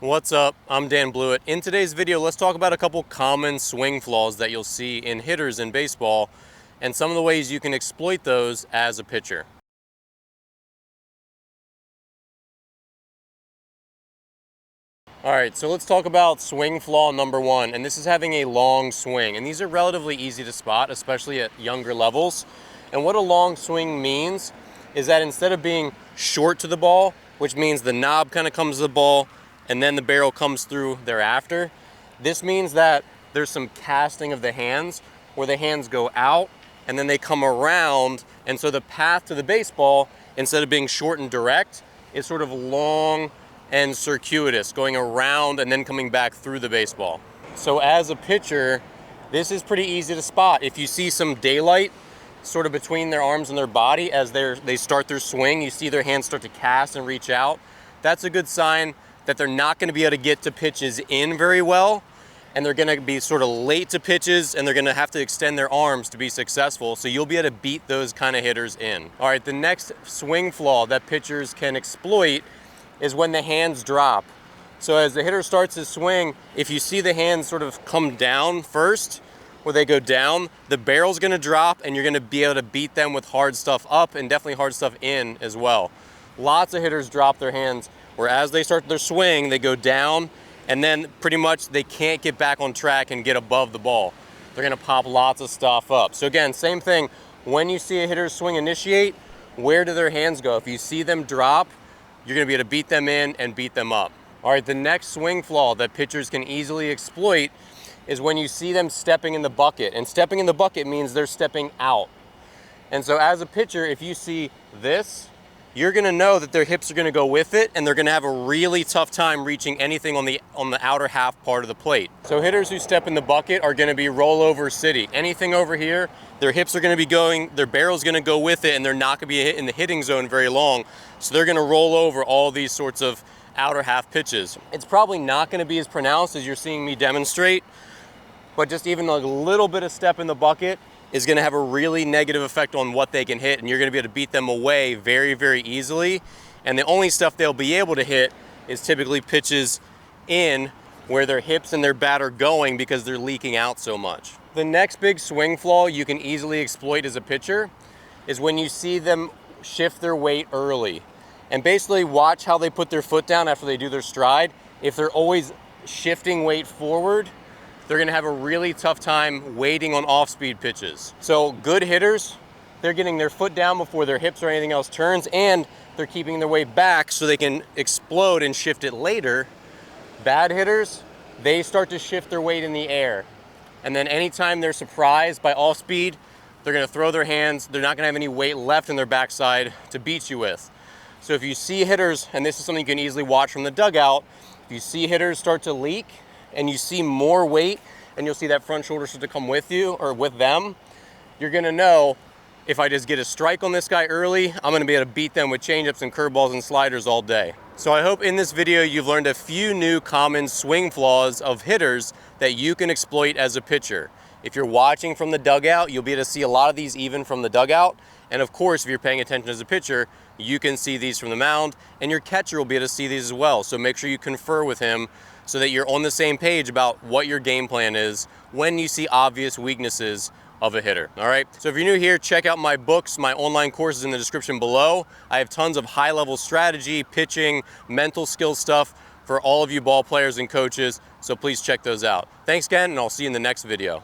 What's up? I'm Dan Blewett. In today's video, let's talk about a couple common swing flaws that you'll see in hitters in baseball and some of the ways you can exploit those as a pitcher. All right, so let's talk about swing flaw number one, and this is having a long swing. And these are relatively easy to spot, especially at younger levels. And what a long swing means is that instead of being short to the ball, which means the knob kind of comes to the ball and then the barrel comes through thereafter, this means that there's some casting of the hands where the hands go out and then they come around. And so the path to the baseball, instead of being short and direct, is sort of long and circuitous, going around and then coming back through the baseball. So as a pitcher, this is pretty easy to spot. If you see some daylight sort of between their arms and their body as they start their swing, you see their hands start to cast and reach out, that's a good sign that they're not going to be able to get to pitches in very well, and they're going to be sort of late to pitches, and they're going to have to extend their arms to be successful. So you'll be able to beat those kind of hitters in. All right, the next swing flaw that pitchers can exploit is when the hands drop. So as the hitter starts his swing, if you see the hands sort of come down first, where they go down, the barrel's gonna drop and you're gonna be able to beat them with hard stuff up and definitely hard stuff in as well. Lots of hitters drop their hands, where as they start their swing, they go down and then pretty much they can't get back on track and get above the ball. They're gonna pop lots of stuff up. So again, same thing, when you see a hitter's swing initiate, where do their hands go? If you see them drop, you're gonna be able to beat them in and beat them up. All right, the next swing flaw that pitchers can easily exploit is when you see them stepping in the bucket. And stepping in the bucket means they're stepping out. And so as a pitcher, if you see this, you're gonna know that their hips are gonna go with it and they're gonna have a really tough time reaching anything on the outer half part of the plate. So hitters who step in the bucket are gonna be rollover city. Anything over here, their hips are gonna be going, their barrel's gonna go with it, and they're not gonna be in the hitting zone very long. So they're gonna roll over all these sorts of outer half pitches. It's probably not gonna be as pronounced as you're seeing me demonstrate, but just even a little bit of step in the bucket is gonna have a really negative effect on what they can hit, and you're gonna be able to beat them away very, very easily. And the only stuff they'll be able to hit is typically pitches in where their hips and their bat are going because they're leaking out so much. The next big swing flaw you can easily exploit as a pitcher is when you see them shift their weight early. And basically watch how they put their foot down after they do their stride. If they're always shifting weight forward, they're gonna have a really tough time waiting on off-speed pitches. So good hitters, they're getting their foot down before their hips or anything else turns, and they're keeping their weight back so they can explode and shift it later. Bad hitters, they start to shift their weight in the air. And then anytime they're surprised by off-speed, they're gonna throw their hands, they're not gonna have any weight left in their backside to beat you with. So if you see hitters, and this is something you can easily watch from the dugout, if you see hitters start to leak and you see more weight and you'll see that front shoulder start to come with you or with them, you're gonna know, if I just get a strike on this guy early, I'm gonna be able to beat them with changeups and curveballs and sliders all day. So I hope in this video you've learned a few new common swing flaws of hitters that you can exploit as a pitcher. If you're watching from the dugout, you'll be able to see a lot of these even from the dugout. And of course, if you're paying attention as a pitcher, you can see these from the mound, and your catcher will be able to see these as well. So make sure you confer with him so that you're on the same page about what your game plan is when you see obvious weaknesses of a hitter. All right, so if you're new here, check out my books, my online courses in the description below. I have tons of high-level strategy, pitching, mental skill stuff for all of you ball players and coaches, so please check those out. Thanks again, and I'll see you in the next video.